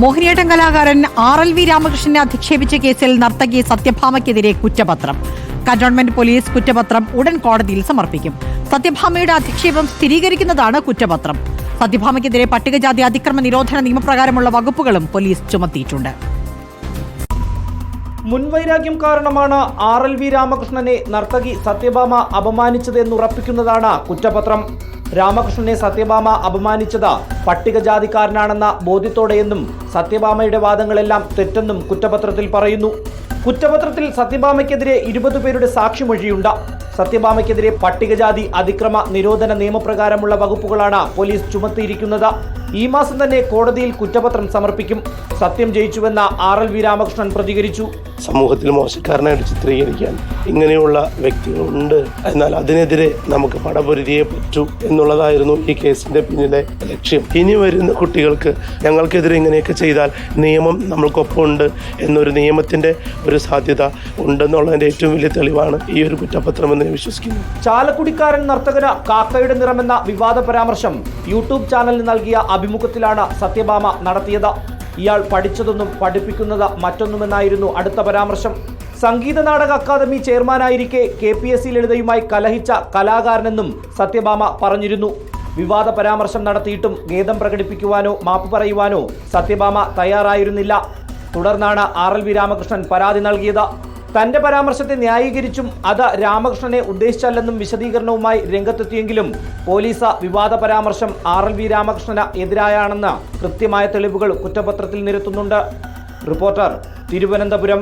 മോഹിനിയാട്ടം കലാകാരൻ RLV രാമകൃഷ്ണനെ അധിക്ഷേപിച്ച കേസിൽ നർത്തകി സത്യഭാമയ്ക്കെതിരെ കുറ്റപത്രം. കന്റോൺമെന്റ് പോലീസ് കുറ്റപത്രം ഉടൻ കോടതിയിൽ സമർപ്പിക്കും. സത്യഭാമയുടെ അധിക്ഷേപം സ്ഥിരീകരിക്കുന്നതാണ് കുറ്റപത്രം. സത്യഭാമയ്ക്കെതിരെ പട്ടികജാതി അതിക്രമ നിരോധന നിയമപ്രകാരമുള്ള വകുപ്പുകളും പോലീസ് ചുമത്തിയിട്ടുണ്ട്. മുൻവൈരാഗ്യം കാരണമാണ് RLV രാമകൃഷ്ണനെ നർത്തകി സത്യഭാമ അപമാനിച്ചതെന്നുറപ്പിക്കുന്നതാണ് കുറ്റപത്രം. രാമകൃഷ്ണനെ സത്യഭാമ അപമാനിച്ചത് പട്ടികജാതിക്കാരനാണെന്ന ബോധ്യത്തോടെയെന്നും സത്യഭാമയുടെ വാദങ്ങളെല്ലാം തെറ്റെന്നും കുറ്റപത്രത്തിൽ പറയുന്നു. കുറ്റപത്രത്തിൽ സത്യഭാമയ്ക്കെതിരെ 20 പേരുടെ സാക്ഷിമൊഴിയുണ്ട്. സത്യഭാമയ്ക്കെതിരെ പട്ടികജാതി അതിക്രമ നിരോധന നിയമപ്രകാരമുള്ള വകുപ്പുകളാണ് പോലീസ് ചുമത്തിയിരിക്കുന്നത്. ഈ മാസം തന്നെ കോടതിയിൽ കുറ്റപത്രം സമർപ്പിക്കും. സത്യം ജയിച്ചുവെന്ന RLV രാമകൃഷ്ണൻ പ്രതികരിച്ചു. സമൂഹത്തിൽ മോശക്കാരനായിട്ട് ചിത്രീകരിക്കാൻ ഇങ്ങനെയുള്ള വ്യക്തികളുണ്ട്, എന്നാൽ അതിനെതിരെ നമുക്ക് പടപൊരുതിയേ പറ്റൂ എന്നുള്ളതായിരുന്നു ഈ കേസിന്റെ പിന്നിലെ ലക്ഷ്യം. ഇനി വരുന്ന കുട്ടികൾക്ക് ഞങ്ങൾക്കെതിരെ ഇങ്ങനെയൊക്കെ ചെയ്താൽ നിയമം നമ്മൾക്കൊപ്പമുണ്ട് എന്നൊരു നിയമത്തിന്റെ ഒരു സാധ്യത ഉണ്ടെന്നുള്ളതിന്റെ ഏറ്റവും വലിയ തെളിവാണ് ഈ ഒരു കുറ്റപത്രം എന്ന് വിശ്വസിക്കുന്നു. ചാലക്കുടിക്കാരൻ നർത്തകന് കാക്കയുടെ നിറമെന്ന വിവാദ പരാമർശം യൂട്യൂബ് ചാനലിന് നൽകിയ അഭിമുഖത്തിലാണ് സത്യഭാമ നടത്തിയത്. ഇയാൾ പഠിച്ചതൊന്നും പഠിപ്പിക്കുന്നത് മറ്റൊന്നുമെന്നായിരുന്നു അടുത്ത പരാമർശം. സംഗീത നാടക അക്കാദമി ചെയർമാനായിരിക്കെ KPSC ലളിതയുമായി കലഹിച്ച കലാകാരനെന്നും സത്യഭാമ പറഞ്ഞിരുന്നു. വിവാദ പരാമർശം നടത്തിയിട്ടും ഖേദം പ്രകടിപ്പിക്കുവാനോ മാപ്പ് പറയുവാനോ സത്യഭാമ തയ്യാറായിരുന്നില്ല. തുടർന്നാണ് RLV രാമകൃഷ്ണൻ പരാതി നൽകിയത്. തന്റെ പരാമർശത്തെ ന്യായീകരിച്ചും അത് രാമകൃഷ്ണനെ ഉദ്ദേശിച്ചല്ലെന്നും വിശദീകരണവുമായി രംഗത്തെത്തിയെങ്കിലും പോലീസ് വിവാദ പരാമർശം RLV രാമകൃഷ്ണന് എതിരായാണെന്ന് കൃത്യമായ തെളിവുകൾ കുറ്റപത്രത്തിൽ നിരത്തുന്നുണ്ട്. റിപ്പോർട്ടർ, തിരുവനന്തപുരം.